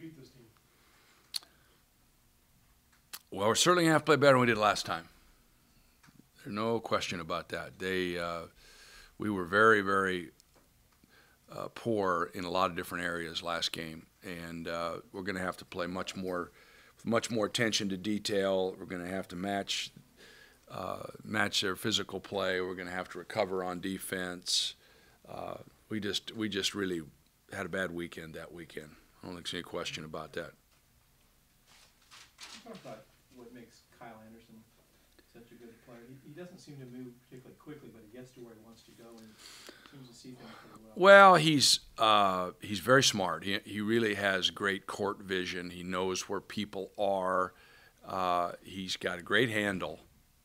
beat this team? Well, we're certainly going to have to play better than we did last time. There's no question about that. We were very, very poor in a lot of different areas last game, and we're going to have to play much more attention to detail. We're going to have to match their physical play. We're going to have to recover on defense. We just really had a bad weekend that weekend. I don't think there's any question about that. I thought what makes Kyle Anderson such a good player. He doesn't seem to move particularly quickly, but he gets to where he wants to go and seems to see things pretty well. Well, he's very smart. He really has great court vision. He knows where people are. He's got a great handle.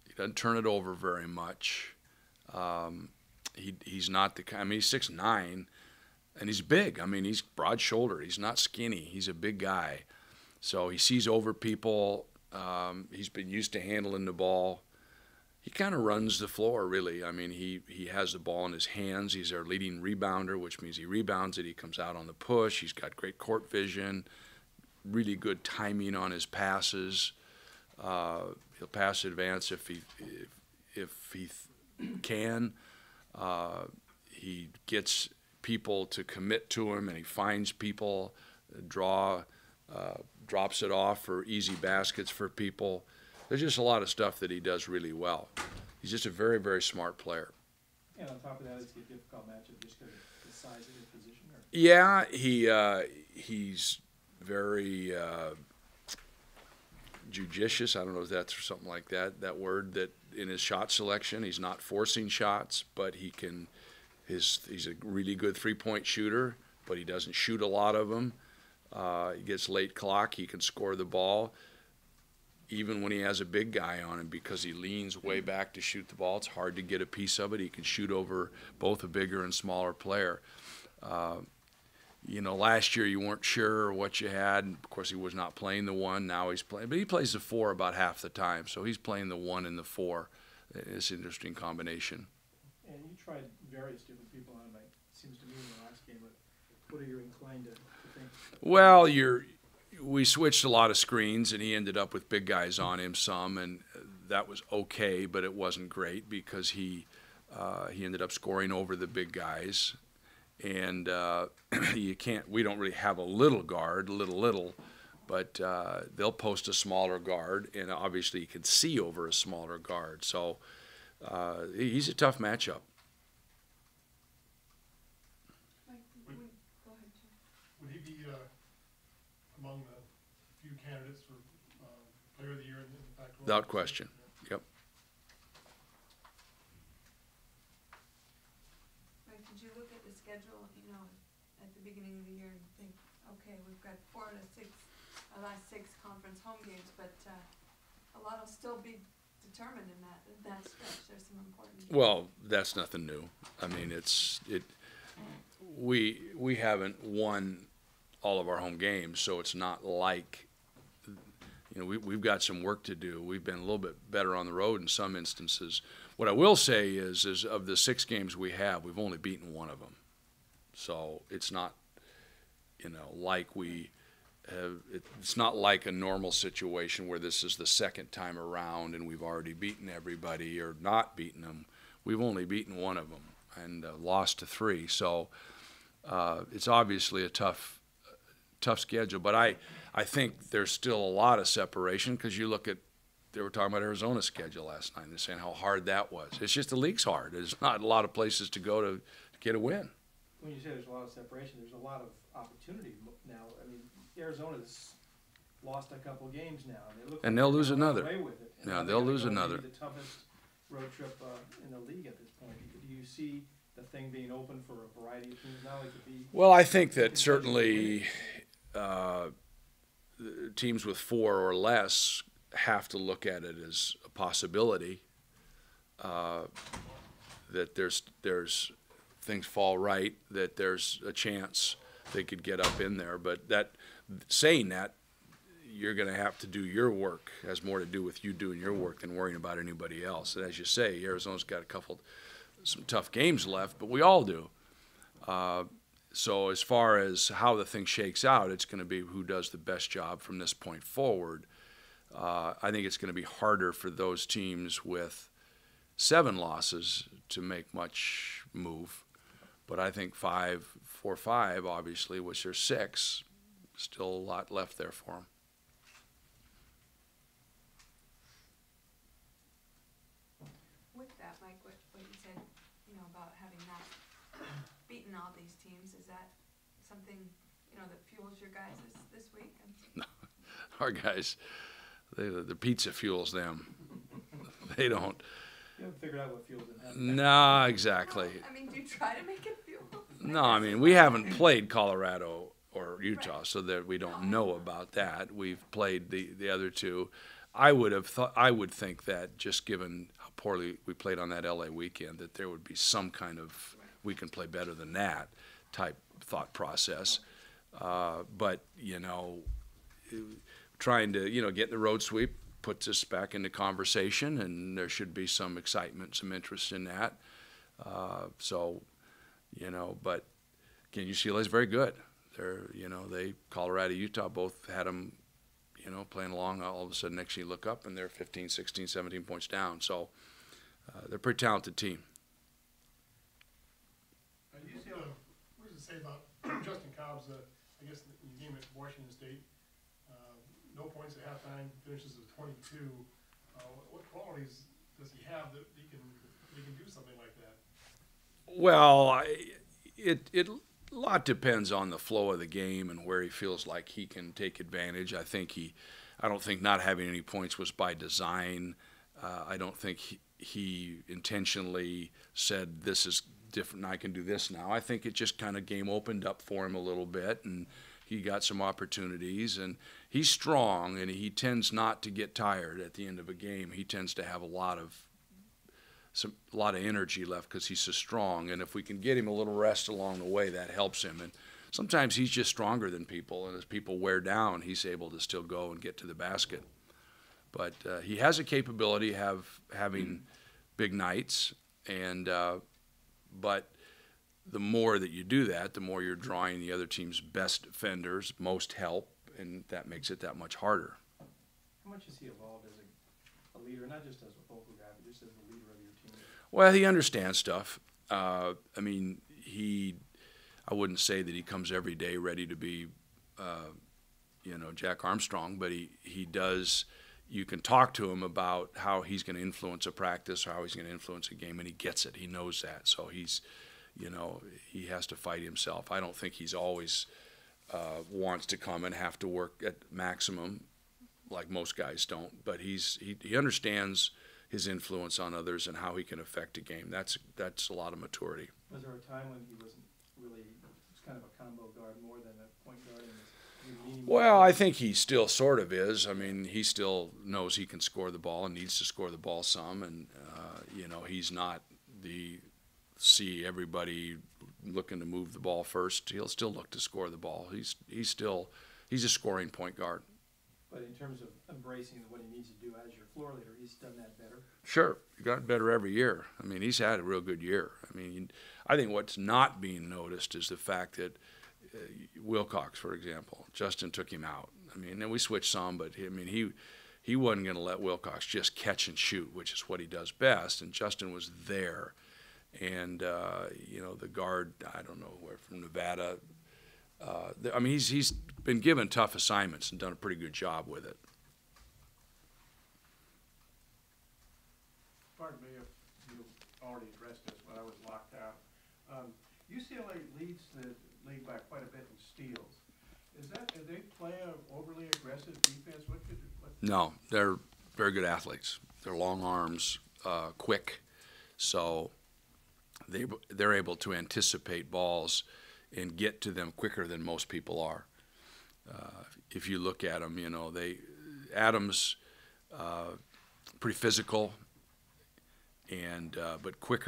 He doesn't turn it over very much. He's not the kind. I mean, he's 6'9", and he's big. I mean, he's broad-shouldered. He's not skinny. He's a big guy. So he sees over people. He's been used to handling the ball. He kind of runs the floor, really. I mean, he has the ball in his hands. He's our leading rebounder, which means he rebounds it. He comes out on the push. He's got great court vision, really good timing on his passes. He'll pass advance if he can. He gets people to commit to him, and he finds people, drops it off for easy baskets for people. There's just a lot of stuff that he does really well. He's just a very, very smart player. And on top of that, it's a difficult matchup just because of the size of the position. Or? Yeah, he's very judicious. I don't know if that's something like that word, that in his shot selection, he's not forcing shots, but he can. He's a really good three-point shooter, but he doesn't shoot a lot of them. He gets late clock. He can score the ball. Even when he has a big guy on him, because he leans way back to shoot the ball, it's hard to get a piece of it. He can shoot over both a bigger and smaller player. Last year you weren't sure what you had. Of course, he was not playing the one. Now he's playing, but he plays the four about half the time. So he's playing the one and the four. It's an interesting combination. And you tried various different people on him, it seems to me, in the last game. But what are you inclined to think? Well, we switched a lot of screens, and he ended up with big guys on him some, and that was okay, but it wasn't great because he ended up scoring over the big guys. And we don't really have a little guard, little, but they'll post a smaller guard, and obviously you can see over a smaller guard. So he's a tough matchup. Would he be among the few candidates for Player of the Year in the Pac-12? Without question. Yep. Right, did you look at the schedule, at the beginning of the year and think, okay, we've got our last six conference home games, but a lot will still be determined in that stretch. There's some important games. Well, that's nothing new. I mean, we haven't won all of our home games, so it's not like, we've got some work to do. We've been a little bit better on the road in some instances. What I will say is of the 6 games we have, we've only beaten one of them. So it's not, like we have, it's not like a normal situation where this is the second time around and we've already beaten everybody or not beaten them. We've only beaten one of them and lost to 3. So it's obviously a tough schedule, but I think there's still a lot of separation because you look at, they were talking about Arizona's schedule last night. They're saying how hard that was. It's just the league's hard. There's not a lot of places to go to get a win. When you say there's a lot of separation, there's a lot of opportunity now. I mean, Arizona's lost a couple games now, and they'll lose another. Away with it. Yeah, they'll lose another. The toughest road trip in the league at this point. Do you see the thing being open for a variety of teams now? Well, I think that certainly teams with 4 or less have to look at it as a possibility that there's things fall right, that there's a chance they could get up in there. But saying that, you're going to have to do your work. It has more to do with you doing your work than worrying about anybody else. And as you say, Arizona's got some tough games left, but we all do. So as far as how the thing shakes out, it's going to be who does the best job from this point forward. I think it's going to be harder for those teams with 7 losses to make much move. But I think 4-5, obviously, which are 6, still a lot left there for them. With that, Mike, what you said, about having not beaten all these teams, is that something, that fuels your guys this week? Our guys, the pizza fuels them. They don't. You haven't figured out what fuels them. No, exactly. No, do you try to make it fuel? No, we haven't played Colorado or Utah, so that we don't know about that. We've played the other two. I would think that just given how poorly we played on that LA weekend, that there would be some kind of we can play better than that type thought process. But trying to get the road sweep puts us back into conversation, and there should be some excitement, some interest in that. But again, UCLA is very good. Colorado, Utah both had them, playing along. All of a sudden, next thing you look up, and they're 15, 16, 17 points down. So they're a pretty talented team. UCLA, what does it say about Justin Cobb's, I guess, in the game at Washington State? No points at halftime, finishes at 22. What qualities does he have that he can do something like that? Well, a lot depends on the flow of the game and where he feels like he can take advantage. I don't think not having any points was by design. I don't think he intentionally said this is different, I can do this now. I think it just kind of game opened up for him a little bit, and he got some opportunities. And he's strong, and he tends not to get tired at the end of a game. He tends to have a lot of energy left because he's so strong. And if we can get him a little rest along the way, that helps him. And sometimes he's just stronger than people, and as people wear down, he's able to still go and get to the basket. But he has a capability of having big nights, and but the more that you do that, the more you're drawing the other team's best defenders, most help, and that makes it that much harder. How much has he evolved as a leader, not just as a vocal guy, but just as the leader of your team? Well, he understands stuff. I wouldn't say that he comes every day ready to be, Jack Armstrong, but he does. You can talk to him about how he's going to influence a practice or how he's going to influence a game, and he gets it. He knows that. So he has to fight himself. I don't think he's always wants to come and have to work at maximum like most guys don't, but he understands his influence on others and how he can affect a game. That's a lot of maturity. Was there a time when he wasn't really, it was kind of a combo guard more than a point guard? Well, I think he still sort of is. He still knows he can score the ball and needs to score the ball some, and he's not see everybody looking to move the ball first. He'll still look to score the ball. He's a scoring point guard. But in terms of embracing what he needs to do as your floor leader, he's done that better? Sure. He got better every year. He's had a real good year. I think what's not being noticed is the fact that Wilcox, for example, Justin took him out. And we switched some, but he wasn't going to let Wilcox just catch and shoot, which is what he does best, and Justin was there. And, the guard, I don't know where, from Nevada, he's been given tough assignments and done a pretty good job with it. Pardon me if you already addressed this, but I was locked out. UCLA leads the league by quite a bit in steals. Do they play an overly aggressive defense? No, they're very good athletes. They're long arms, quick, so they're able to anticipate balls and get to them quicker than most people are. If you look at them, Adams, pretty physical, and but quick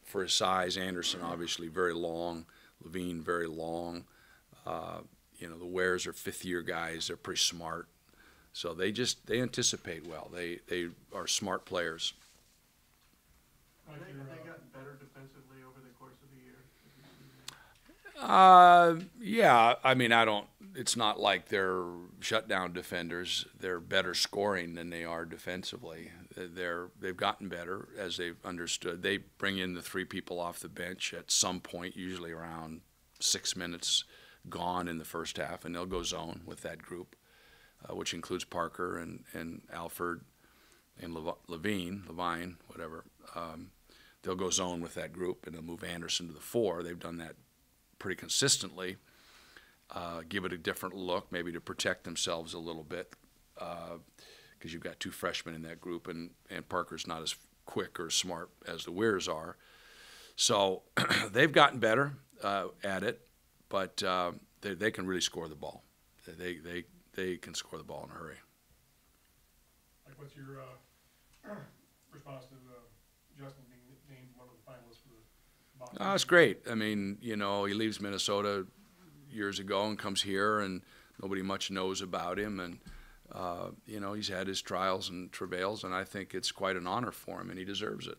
for his size. Anderson, obviously, very long. Levine, very long. The Wares are fifth-year guys. They're pretty smart. So they anticipate well. They are smart players. Have they gotten better defensively over the course of the year? Yeah, I mean, it's not like they're shutdown defenders. They're better scoring than they are defensively. They've gotten better as they've understood. They bring in the 3 people off the bench at some point, usually around 6 minutes gone in the first half, and they'll go zone with that group, which includes Parker and Alford and Levine, whatever. They'll go zone with that group, and they'll move Anderson to the 4. They've done that pretty consistently. Give it a different look, maybe to protect themselves a little bit, because you've got 2 freshmen in that group, and Parker's not as quick or smart as the Weirs are. So they've gotten better at it, but they can really score the ball. They can score the ball in a hurry. Like, what's your response to Justin being named one of the finalists for the box? It's great. I mean, he leaves Minnesota years ago and comes here, and nobody much knows about him. And, he's had his trials and travails, and I think it's quite an honor for him, and he deserves it.